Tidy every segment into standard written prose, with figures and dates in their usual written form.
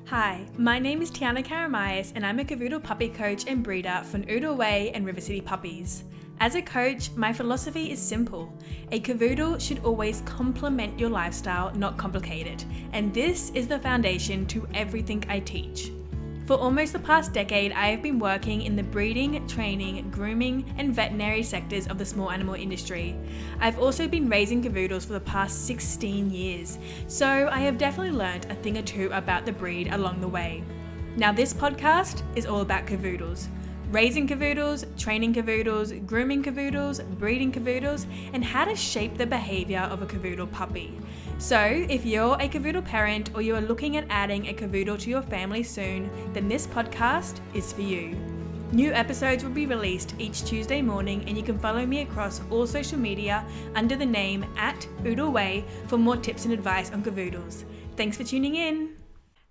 Hi, my name is Tiana Karamayas and I'm a Cavoodle puppy coach and breeder for Noodle Way and River City Puppies. As a coach, my philosophy is simple. A Cavoodle should always complement your lifestyle, not complicate it. And this is the foundation to everything I teach. For almost the past decade, I have been working in the breeding, training, grooming, and veterinary sectors of the small animal industry. I've also been raising Cavoodles for the past 16 years, so I have definitely learned a thing or two about the breed along the way. Now this podcast is all about Cavoodles. Raising Cavoodles, training Cavoodles, grooming Cavoodles, breeding Cavoodles, and how to shape the behavior of a Cavoodle puppy. So if you're a Cavoodle parent or you are looking at adding a Cavoodle to your family soon, then this podcast is for you. New episodes will be released each Tuesday morning, and you can follow me across all social media under the name @OodleWay for more tips and advice on Cavoodles. Thanks for tuning in.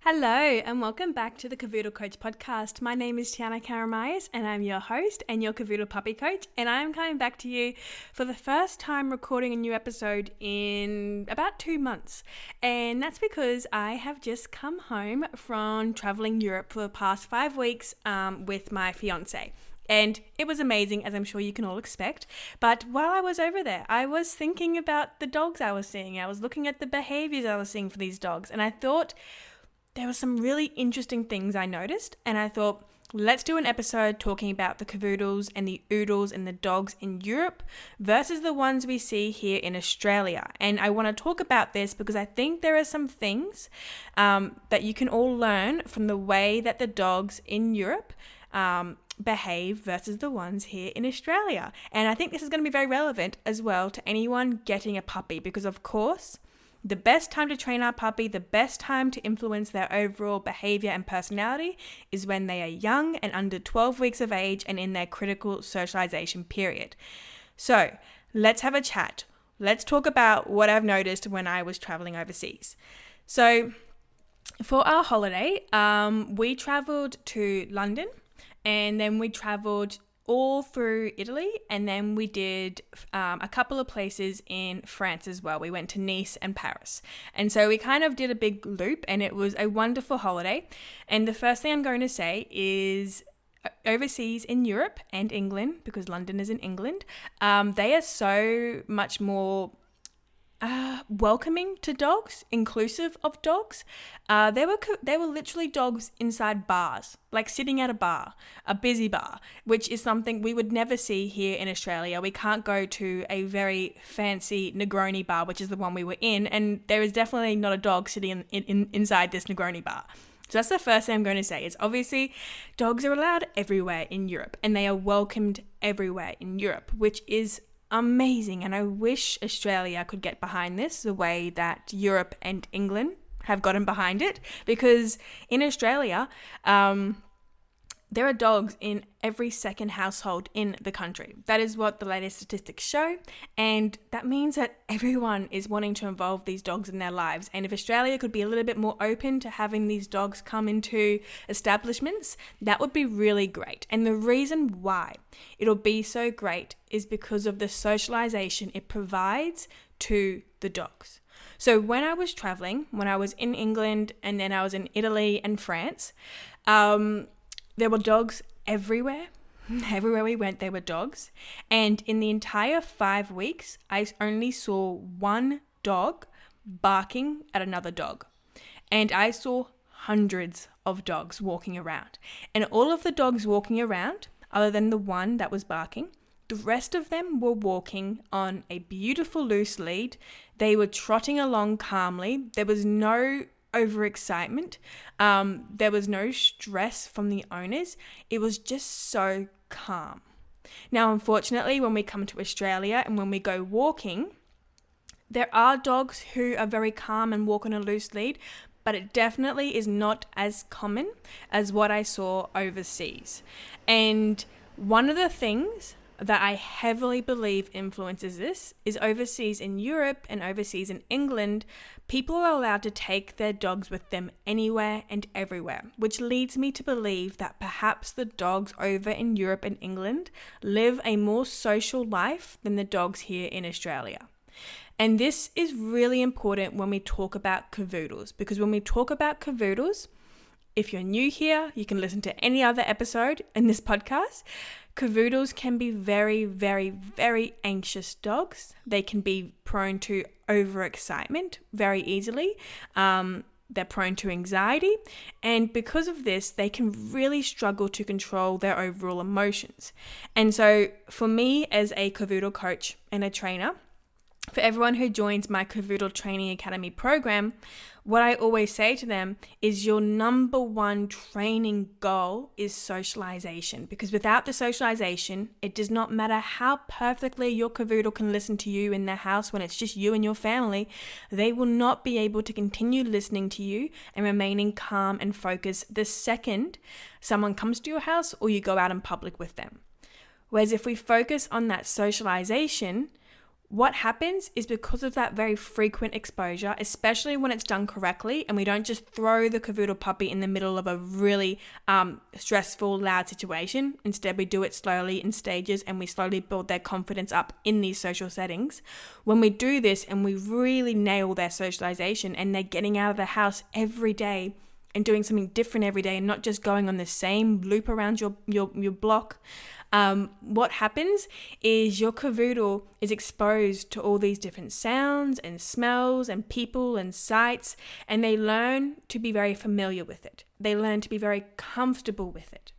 Hello and welcome back to the Cavoodle Coach podcast. My name is Tiana Karamayas and I'm your host and your Cavoodle puppy coach, and I'm coming back to you for the first time recording a new episode in about 2 months. And that's because I have just come home from traveling Europe for the past 5 weeks with my fiance. And it was amazing, as I'm sure you can all expect. But while I was over there, I was thinking about the dogs I was seeing. I was looking at the behaviors I was seeing for these dogs, and I thought there were some really interesting things I noticed, and I thought, let's do an episode talking about the Cavoodles and the Oodles and the dogs in Europe versus the ones we see here in Australia. And I want to talk about this because I think there are some things that you can all learn from the way that the dogs in Europe behave versus the ones here in Australia. And I think this is going to be very relevant as well to anyone getting a puppy, because of course, the best time to train our puppy, the best time to influence their overall behavior and personality is when they are young and under 12 weeks of age and in their critical socialization period. So let's have a chat. Let's talk about what I've noticed when I was traveling overseas. So for our holiday, we traveled to London, and then we traveled all through Italy, and then we did a couple of places in France as well. We went to Nice and Paris. And so we kind of did a big loop, and it was a wonderful holiday. And the first thing I'm going to say is overseas in Europe and England, because London is in England, they are so much more welcoming to dogs, inclusive of dogs. There were literally dogs inside bars, like sitting at a bar, a busy bar, which is something we would never see here in Australia. We can't go to a very fancy Negroni bar, which is the one we were in, and there is definitely not a dog sitting inside this Negroni bar. So that's the first thing I'm going to say, is obviously dogs are allowed everywhere in Europe, and they are welcomed everywhere in Europe, which is amazing. And I wish Australia could get behind this the way that Europe and England have gotten behind it, because in Australia, there are dogs in every second household in the country. That is what the latest statistics show, and that means that everyone is wanting to involve these dogs in their lives. And if Australia could be a little bit more open to having these dogs come into establishments, that would be really great. And the reason why it'll be so great is because of the socialization it provides to the dogs. So when I was traveling, when I was in England and then I was in Italy and France, there were dogs everywhere. Everywhere we went, there were dogs. And in the entire 5 weeks, I only saw one dog barking at another dog. And I saw hundreds of dogs walking around. And all of the dogs walking around, other than the one that was barking, the rest of them were walking on a beautiful loose lead. They were trotting along calmly. There was no overexcitement. There was no stress from the owners. It was just so calm. Now, unfortunately, when we come to Australia and when we go walking, there are dogs who are very calm and walk on a loose lead, but it definitely is not as common as what I saw overseas. And one of the things that I heavily believe influences this is overseas in Europe and overseas in England, people are allowed to take their dogs with them anywhere and everywhere, which leads me to believe that perhaps the dogs over in Europe and England live a more social life than the dogs here in Australia. And this is really important when we talk about Cavoodles, because when we talk about Cavoodles, if you're new here, you can listen to any other episode in this podcast. Cavoodles can be very, very, very anxious dogs. They can be prone to overexcitement very easily. They're prone to anxiety. And because of this, they can really struggle to control their overall emotions. And so for me as a Cavoodle coach and a trainer, for everyone who joins my Cavoodle Training Academy program, what I always say to them is your number one training goal is socialization. Because without the socialization, it does not matter how perfectly your Cavoodle can listen to you in their house when it's just you and your family, they will not be able to continue listening to you and remaining calm and focused the second someone comes to your house or you go out in public with them. Whereas if we focus on that socialization, what happens is because of that very frequent exposure, especially when it's done correctly, and we don't just throw the Cavoodle puppy in the middle of a really stressful, loud situation. Instead, we do it slowly in stages and we slowly build their confidence up in these social settings. When we do this and we really nail their socialization and they're getting out of the house every day and doing something different every day and not just going on the same loop around your block, what happens is your Cavoodle is exposed to all these different sounds and smells and people and sights, and they learn to be very familiar with it. They learn to be very comfortable with it.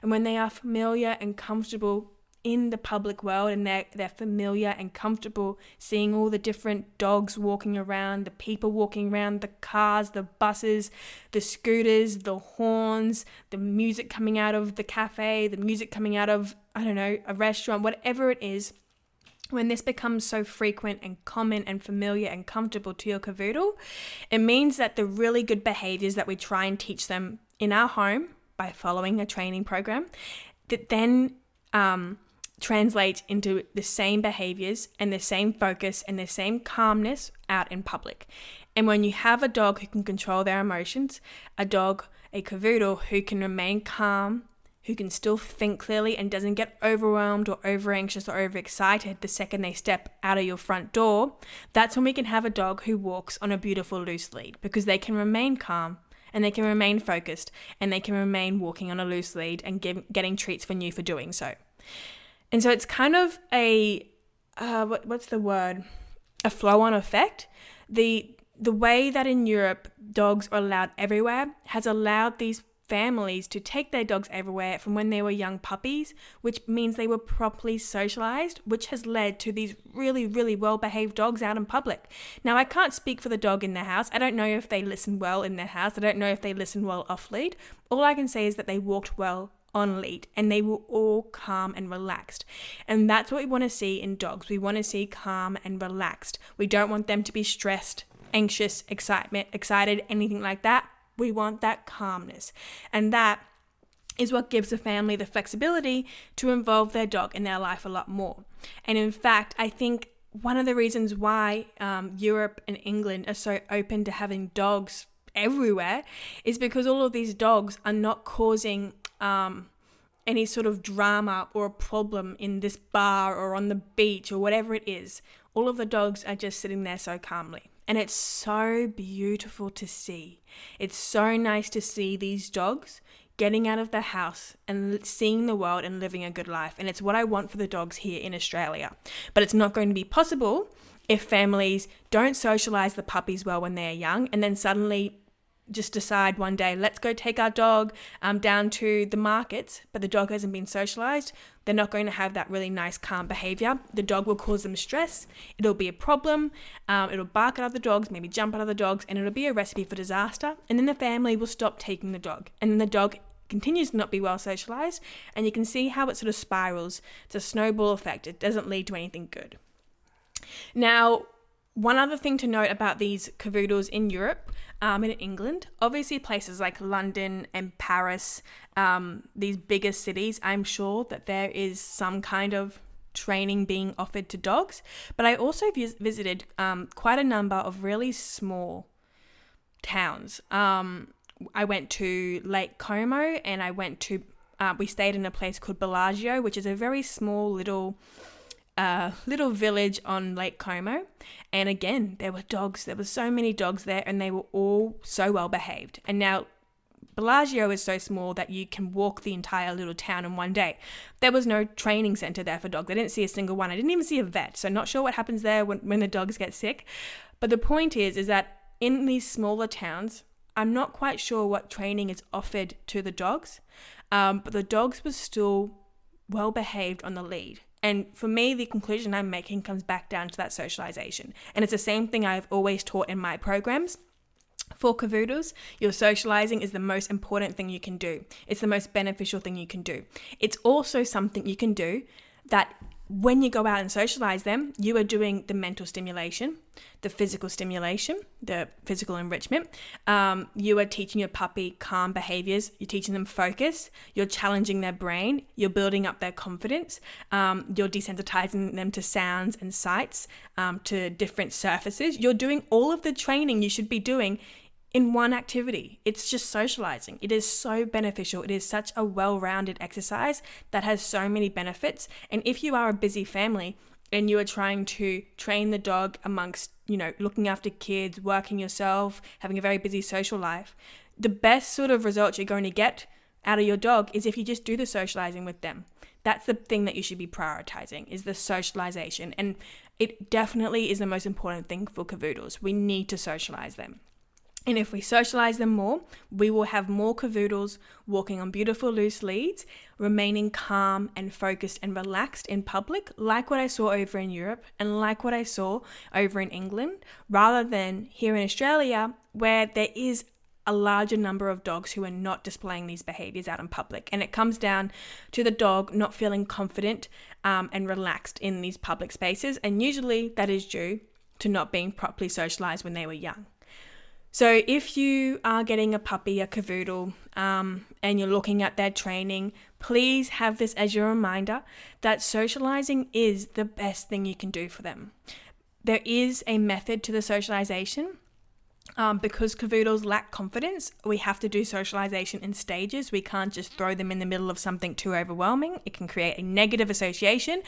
And when they are familiar and comfortable in the public world and they're familiar and comfortable seeing all the different dogs walking around, the people walking around, the cars, the buses, the scooters, the horns, the music coming out of the cafe, the music coming out of, a restaurant, whatever it is, when this becomes so frequent and common and familiar and comfortable to your Cavoodle, it means that the really good behaviors that we try and teach them in our home by following a training program, that then translate into the same behaviors and the same focus and the same calmness out in public. And when you have a dog who can control their emotions, a Cavoodle who can remain calm, who can still think clearly and doesn't get overwhelmed or over anxious or overexcited the second they step out of your front door, that's when we can have a dog who walks on a beautiful loose lead, because they can remain calm and they can remain focused and they can remain walking on a loose lead and getting treats from you for doing so. And so it's kind of a flow-on effect. The way that in Europe dogs are allowed everywhere has allowed these families to take their dogs everywhere from when they were young puppies, which means they were properly socialized, which has led to these really, really well-behaved dogs out in public. Now, I can't speak for the dog in their house. I don't know if they listen well in their house. I don't know if they listen well off lead. All I can say is that they walked well on lead and they were all calm and relaxed. And that's what we want to see in dogs. We want to see calm and relaxed. We don't want them to be stressed, anxious, excited, anything like that. We want that calmness. And that is what gives the family the flexibility to involve their dog in their life a lot more. And in fact, I think one of the reasons why Europe and England are so open to having dogs everywhere is because all of these dogs are not causing any sort of drama or a problem in this bar or on the beach or whatever it is. All of the dogs are just sitting there so calmly. And it's so beautiful to see. It's so nice to see these dogs getting out of the house and seeing the world and living a good life. And it's what I want for the dogs here in Australia. But it's not going to be possible if families don't socialize the puppies well when they're young and then suddenly just decide one day, let's go take our dog down to the markets, but the dog hasn't been socialized. They're not going to have that really nice, calm behavior. The dog will cause them stress. It'll be a problem. It'll bark at other dogs, maybe jump at other dogs, and it'll be a recipe for disaster. And then the family will stop taking the dog. And then the dog continues to not be well socialized. And you can see how it sort of spirals. It's a snowball effect. It doesn't lead to anything good. Now, one other thing to note about these Cavoodles in Europe, in England, obviously places like London and Paris, these bigger cities, I'm sure that there is some kind of training being offered to dogs. But I also visited quite a number of really small towns. I went to Lake Como and we stayed in a place called Bellagio, which is a very small little village on Lake Como. And again, there were dogs. There were so many dogs there and they were all so well behaved. And now Bellagio is so small that you can walk the entire little town in one day. There was no training center there for dogs. I didn't see a single one. I didn't even see a vet. So not sure what happens there when the dogs get sick. But the point is that in these smaller towns, I'm not quite sure what training is offered to the dogs. But the dogs were still well behaved on the lead. And for me, the conclusion I'm making comes back down to that socialization. And it's the same thing I've always taught in my programs. For Cavoodles, your socializing is the most important thing you can do. It's the most beneficial thing you can do. It's also something you can do that when you go out and socialize them, you are doing the mental stimulation, the physical stimulation, the physical enrichment. You are teaching your puppy calm behaviors. You're teaching them focus. You're challenging their brain. You're building up their confidence. You're desensitizing them to sounds and sights, to different surfaces. You're doing all of the training you should be doing in one activity. It's just socializing. It is so beneficial. It is such a well-rounded exercise that has so many benefits. And if you are a busy family and you are trying to train the dog amongst, looking after kids, working yourself, having a very busy social life, the best sort of results you're going to get out of your dog is if you just do the socializing with them. That's the thing that you should be prioritizing, is the socialization. And it definitely is the most important thing for Cavoodles. We need to socialize them. And if we socialize them more, we will have more Cavoodles walking on beautiful loose leads, remaining calm and focused and relaxed in public, like what I saw over in Europe and like what I saw over in England, rather than here in Australia, where there is a larger number of dogs who are not displaying these behaviors out in public. And it comes down to the dog not feeling confident and relaxed in these public spaces. And usually that is due to not being properly socialized when they were young. So if you are getting a puppy, a Cavoodle, and you're looking at their training, please have this as your reminder that socializing is the best thing you can do for them. There is a method to the socialization. Because Cavoodles lack confidence, we have to do socialization in stages. We can't just throw them in the middle of something too overwhelming. It can create a negative association,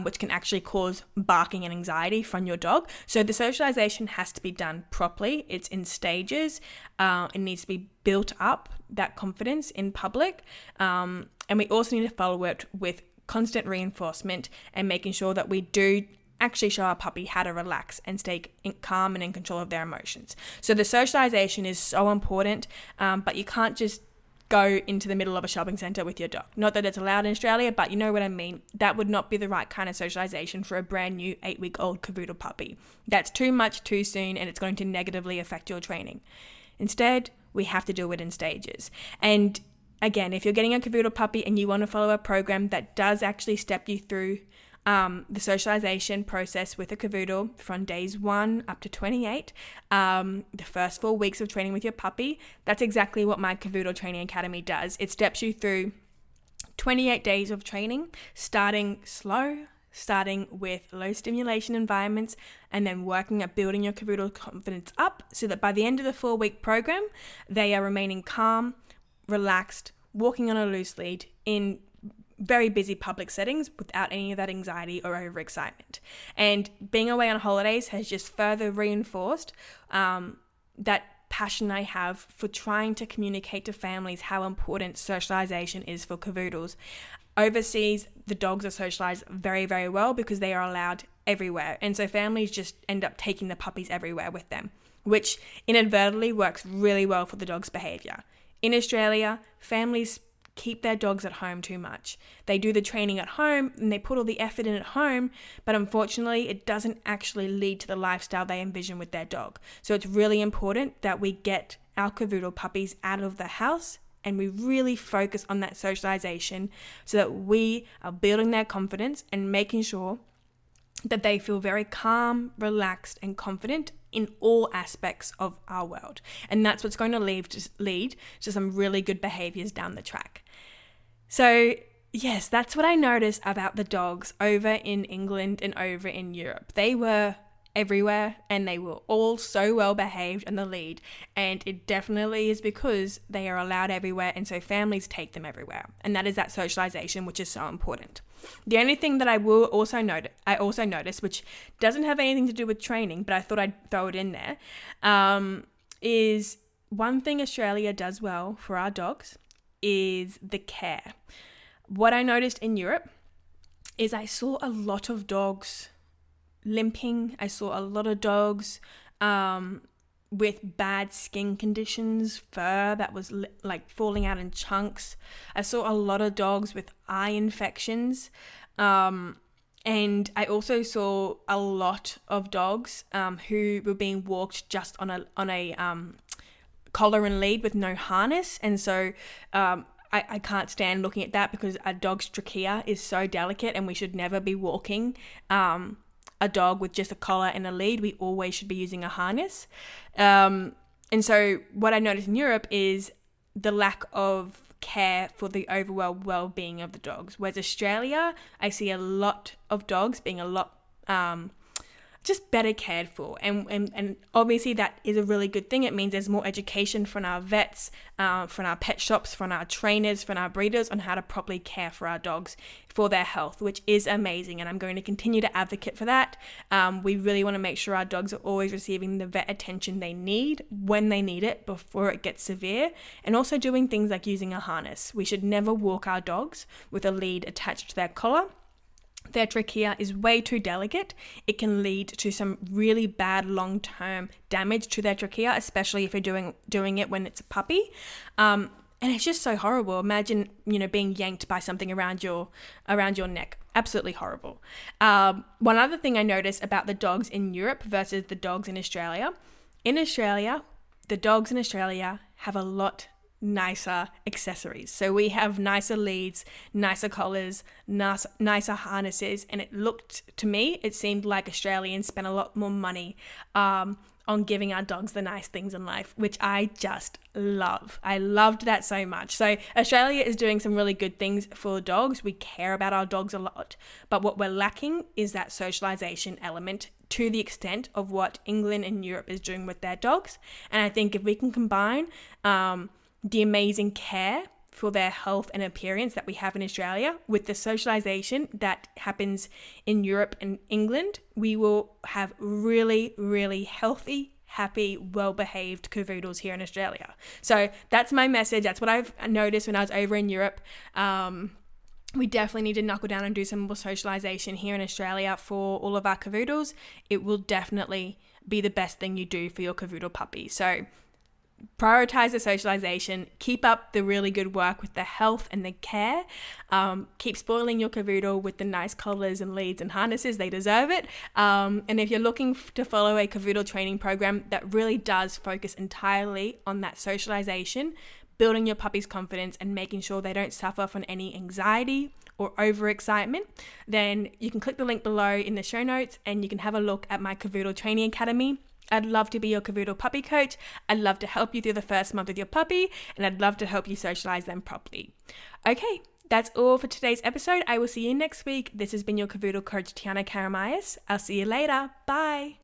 which can actually cause barking and anxiety from your dog. So the socialization has to be done properly. It's in stages. It needs to be built up, that confidence in public. And we also need to follow it with constant reinforcement and making sure that we do actually show our puppy how to relax and stay calm and in control of their emotions. So the socialization is so important, but you can't just go into the middle of a shopping center with your dog. Not that it's allowed in Australia, but you know what I mean. That would not be the right kind of socialization for a brand new 8-week-old Cavoodle puppy. That's too much too soon, and it's going to negatively affect your training. Instead, we have to do it in stages. And again, if you're getting a Cavoodle puppy and you want to follow a program that does actually step you through the socialization process with a Cavoodle from days 1 up to 28, the first 4 weeks of training with your puppy, that's exactly what my Cavoodle Training Academy does. It steps you through 28 days of training, starting slow, starting with low stimulation environments, and then working at building your Cavoodle confidence up so that by the end of the 4-week program, they are remaining calm, relaxed, walking on a loose lead in very busy public settings without any of that anxiety or overexcitement. And being away on holidays has just further reinforced that passion I have for trying to communicate to families how important socialization is for Cavoodles. Overseas, the dogs are socialized very, very well because they are allowed everywhere. And so families just end up taking the puppies everywhere with them, which inadvertently works really well for the dog's behavior. In Australia, families keep their dogs at home too much. They do the training at home and they put all the effort in at home, but unfortunately it doesn't actually lead to the lifestyle they envision with their dog. So it's really important that we get our Cavoodle puppies out of the house and we really focus on that socialization so that we are building their confidence and making sure that they feel very calm, relaxed, and confident in all aspects of our world. And that's what's going to lead to some really good behaviors down the track. So yes, that's what I noticed about the dogs over in England and over in Europe. They were everywhere and they were all so well behaved on the lead, and it definitely is because they are allowed everywhere, and so families take them everywhere, and that is that socialization, which is so important. The only thing that I also noticed, which doesn't have anything to do with training, but I thought I'd throw it in there, is one thing Australia does well for our dogs is the care. What I noticed in Europe is I saw a lot of dogs limping. I saw a lot of dogs with bad skin conditions, fur that was like falling out in chunks. I saw a lot of dogs with eye infections. And I also saw a lot of dogs who were being walked just on a collar and lead with no harness. And so I can't stand looking at that, because a dog's trachea is so delicate, and we should never be walking a dog with just a collar and a lead. We always should be using a harness. And so what I noticed in Europe is the lack of care for the overall well-being of the dogs. Whereas Australia, I see a lot of dogs being a lot just better cared for. And obviously that is a really good thing. It means there's more education from our vets, from our pet shops, from our trainers, from our breeders on how to properly care for our dogs for their health, which is amazing. And I'm going to continue to advocate for that. We really want to make sure our dogs are always receiving the vet attention they need when they need it before it gets severe. And also doing things like using a harness. We should never walk our dogs with a lead attached to their collar. Their trachea is way too delicate. It can lead to some really bad long-term damage to their trachea, especially if you're doing it when it's a puppy. And it's just so horrible. Imagine, being yanked by something around your neck. Absolutely horrible. One other thing I noticed about the dogs in Europe versus the dogs in Australia. In Australia, the dogs in Australia have a lot nicer accessories. So we have nicer leads, nicer collars, nicer harnesses, and it seemed like Australians spent a lot more money on giving our dogs the nice things in life, which I just love. I loved that so much. So Australia is doing some really good things for dogs. We care about our dogs a lot, but what we're lacking is that socialization element to the extent of what England and Europe is doing with their dogs. And I think if we can combine the amazing care for their health and appearance that we have in Australia with the socialization that happens in Europe and England, we will have really, really healthy, happy, well-behaved Cavoodles here in Australia. So that's my message. That's what I've noticed when I was over in Europe. We definitely need to knuckle down and do some more socialization here in Australia for all of our Cavoodles. It will definitely be the best thing you do for your Cavoodle puppy. So prioritize the socialization, keep up the really good work with the health and the care, keep spoiling your Cavoodle with the nice collars and leads and harnesses. They deserve it. And if you're looking to follow a Cavoodle training program that really does focus entirely on that socialization, building your puppy's confidence and making sure they don't suffer from any anxiety or overexcitement, then you can click the link below in the show notes and you can have a look at my Cavoodle Training Academy. I'd love to be your Cavoodle puppy coach. I'd love to help you through the first month with your puppy, and I'd love to help you socialize them properly. Okay, that's all for today's episode. I will see you next week. This has been your Cavoodle coach, Tiana Karamayas. I'll see you later. Bye.